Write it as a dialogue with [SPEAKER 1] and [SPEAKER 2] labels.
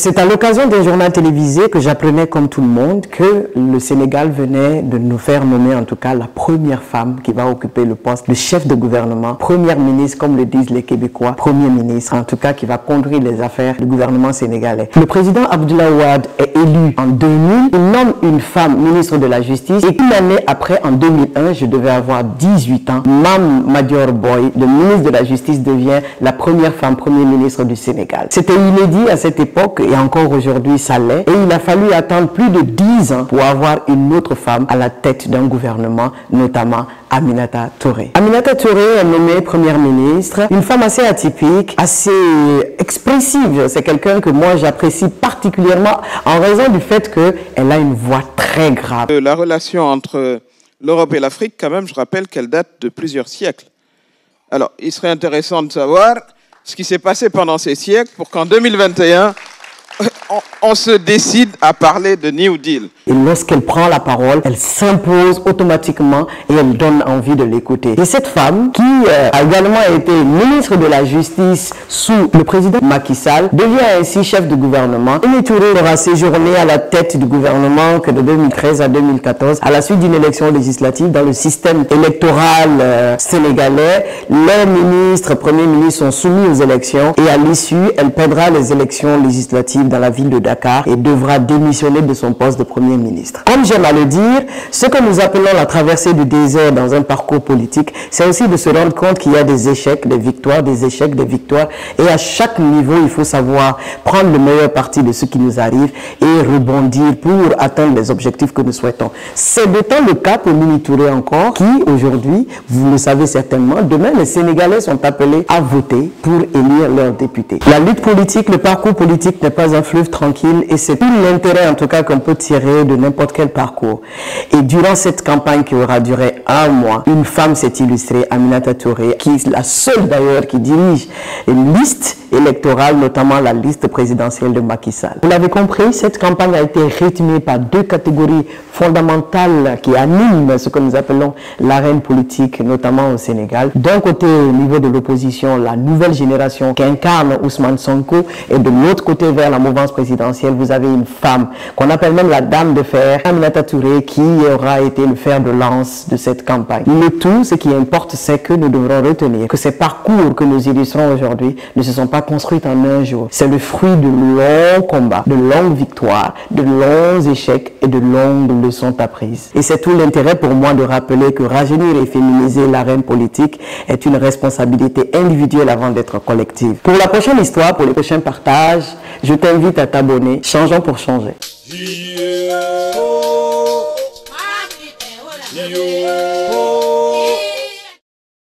[SPEAKER 1] c'est à l'occasion d'un journal télévisé que j'apprenais comme tout le monde que le Sénégal venait de nous faire nommer en tout cas la première femme qui va occuper le poste de chef de gouvernement, première ministre comme le disent les Québécois, premier ministre en tout cas qui va conduire les affaires du gouvernement sénégalais. Le président Abdoulaye Wade est élu en 2000, il nomme une femme ministre de la Justice et une année après, en 2001, je devais avoir 18 ans, Mame Madior Boye, le ministre de la Justice, devient la première femme premier ministre du Sénégal. C'était inédit à cette époque et encore aujourd'hui ça l'est. Et il a fallu attendre plus de 10 ans pour avoir une autre femme à la tête d'un gouvernement, notamment Aminata Touré. Aminata Touré est nommée première ministre, une femme assez atypique, assez expressive. C'est quelqu'un que moi j'apprécie particulièrement en raison du fait qu'elle a une voix très grave.
[SPEAKER 2] La relation entre l'Europe et l'Afrique, quand même, je rappelle qu'elle date de plusieurs siècles. Alors, il serait intéressant de savoir ce qui s'est passé pendant ces siècles pour qu'en 2021, on se décide à parler de New Deal.
[SPEAKER 1] Et lorsqu'elle prend la parole, elle s'impose automatiquement et elle donne envie de l'écouter. Et cette femme, qui a également été ministre de la Justice sous le président Macky Sall, devient ainsi chef de gouvernement. Mimi Touré aura séjourné à la tête du gouvernement que de 2013 à 2014, à la suite d'une élection législative dans le système électoral sénégalais. Les ministres, premiers ministres sont soumis aux élections et à l'issue, elle perdra les élections législatives dans la ville de Dakar et devra démissionner de son poste de premier ministre. Comme j'aime à le dire, ce que nous appelons la traversée du désert dans un parcours politique, c'est aussi de se rendre compte qu'il y a des échecs, des victoires, des échecs, des victoires. Et à chaque niveau, il faut savoir prendre le meilleur parti de ce qui nous arrive et rebondir pour atteindre les objectifs que nous souhaitons. C'est d'autant le cas pour Mimi Touré encore, qui aujourd'hui, vous le savez certainement, demain les Sénégalais sont appelés à voter pour élire leurs députés. La lutte politique, le parcours politique n'est pas un fleuve tranquille et c'est tout l'intérêt en tout cas qu'on peut tirer de n'importe quel parcours. Et durant cette campagne qui aura duré 1 mois, une femme s'est illustrée, Aminata Touré, qui est la seule d'ailleurs qui dirige une liste électorale, notamment la liste présidentielle de Macky Sall. Vous l'avez compris, cette campagne a été rythmée par 2 catégories fondamentales qui animent ce que nous appelons l'arène politique, notamment au Sénégal. D'un côté, au niveau de l'opposition, la nouvelle génération qui incarne Ousmane Sonko, et de l'autre côté, vers la mouvance présidentielle, vous avez une femme qu'on appelle même la dame de fer, Aminata Touré, qui aura été le fer de lance de cette campagne. Le tout, ce qui importe, c'est que nous devrons retenir que ces parcours que nous illustrons aujourd'hui ne se sont pas construits en un jour. C'est le fruit de longs combats, de longues victoires, de longs échecs et de longues leçons apprises. Et c'est tout l'intérêt pour moi de rappeler que rajeunir et féminiser l'arène politique est une responsabilité individuelle avant d'être collective. Pour la prochaine histoire, pour les prochains partages, je t'invite à t'abonner. Changeons pour changer.
[SPEAKER 3] Yeah.